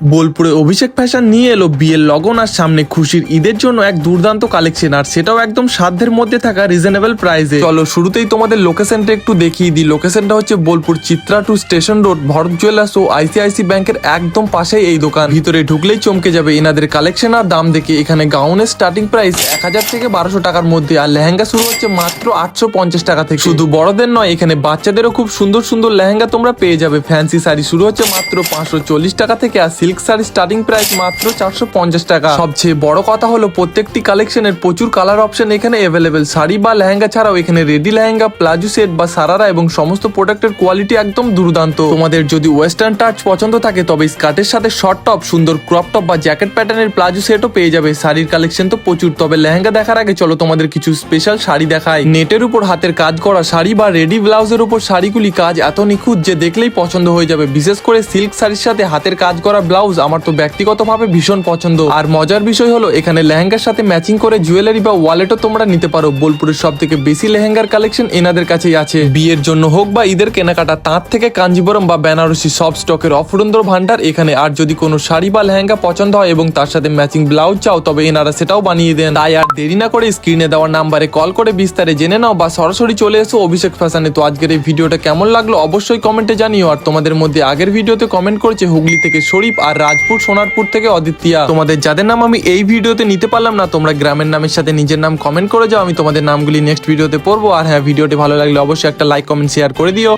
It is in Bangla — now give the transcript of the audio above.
বোলপুরে অভিষেক ফ্যাশন নিয়ে এলো বিয়ের লগন আর সামনে খুশির ঈদের জন্য এক দুর্দান্ত কালেকশন, আর সেটাও একদম সাধ্যের মধ্যে থাকা রিজনেবল প্রাইসে। চলো শুরুতেই তোমাদের লোকেশনটা একটু দেখিয়ে দিই। লোকেশনটা হচ্ছে Bolpur Chitra to station road, Bharat jewellers ও আইসিআইসি ব্যাংকের একদম পাশেই এই দোকান। ভিতরে ঢুকলেই চমকে যাবে এনাদের কালেকশন আর দাম দেখে। এখানে গাউনের স্টার্টিং প্রাইস 1000 থেকে 1200 টাকার মধ্যে, আর লেহেঙ্গা শুরু হচ্ছে মাত্র 850 টাকা থেকে। শুধু বড়দের নয়, এখানে বাচ্চাদেরও খুব সুন্দর সুন্দর লেহেঙ্গা তোমরা পেয়ে যাবে। ফ্যান্সি শাড়ি শুরু হচ্ছে মাত্র 540 টাকা থেকে, আর সিল্ক শাড়ি স্টার্টিং প্রাইস মাত্র 450 টাকা। সবচেয়ে বড় কথা হলো প্রত্যেকটি কালেকশনের প্রচুর কালার অপশন এখানে অ্যাভেলেবেল। শাড়ি বা লেহেঙ্গা ছাড়াও এখানে রেডি লেহেঙ্গা, প্লাজো সেট বা সারারা এবং সমস্ত প্রোডাক্টের কোয়ালিটি একদম দুর্দান্ত। তোমাদের যদি ওয়েস্টার্ন টাচ পছন্দ থাকে তবে স্কার্টের সাথে শর্ট টপ, সুন্দর ক্রপ টপ বা জ্যাকেট প্যাটার্নের প্লাজো সেটও পেয়ে যাবে। শাড়ির কালেকশন তো প্রচুর, তবে লেহেঙ্গা দেখার আগে চলো তোমাদের কিছু স্পেশাল শাড়ি দেখাই। নেটের উপর হাতের কাজ করা শাড়ি বা রেডি ব্লাউজের উপর শাড়িগুলি কাজ এত নিখুঁত যে দেখলেই পছন্দ হয়ে যাবে। বিশেষ করে সিল্ক শাড়ির সাথে হাতের কাজ করা ব্লাউজ আমার তো ব্যক্তিগতভাবে ভীষণ পছন্দ। আর মজার বিষয় হলো এখানে লেহেঙ্গার সাথে ম্যাচিং করে জুয়েলারি বা ওয়ালেটও তোমরা নিতে পারো। বোলপুরের সব থেকে বেশি লেহেঙ্গার কালেকশন এনাদের কাছেই আছে। বিয়ের জন্য হোক বা ঈদের কেনাকাটা, তাঁত থেকে কাঞ্জিবরম বা বেনারসি সব স্টকের অফুরন্তর ভান্ডার এখানে। আর যদি কোনো শাড়ি বা লেহেঙ্গা পছন্দ হয় এবং তার সাথে ম্যাচিং ব্লাউজ চাও তবে এনারা সেটাও বানিয়ে দেন। তাই আর দেরি না করে স্ক্রিনে দেওয়া নাম্বারে কল করে বিস্তারে জেনে নাও বা সরাসরি চলে এসো অভিষেক ফ্যাশনে। তো আজকের এই ভিডিওটা কেমন লাগলো অবশ্যই কমেন্টে জানিও। আর তোমাদের মধ্যে আগের ভিডিওতে কমেন্ট করেছে হুগলি থেকে শরীফ আর রাজপুর সোনারপুর থেকে অদিতিয়া। তোমাদের যাদের নাম আমি এই ভিডিওতে নিতে পারলাম না, তোমরা গ্রামের নামের সাথে নিজের নাম কমেন্ট করে যাও, আমি তোমাদের নামগুলি নেক্সট ভিডিওতে পড়বো। আর হ্যাঁ, ভিডিওটি ভালো লাগলে অবশ্যই একটা লাইক কমেন্ট শেয়ার করে দিও।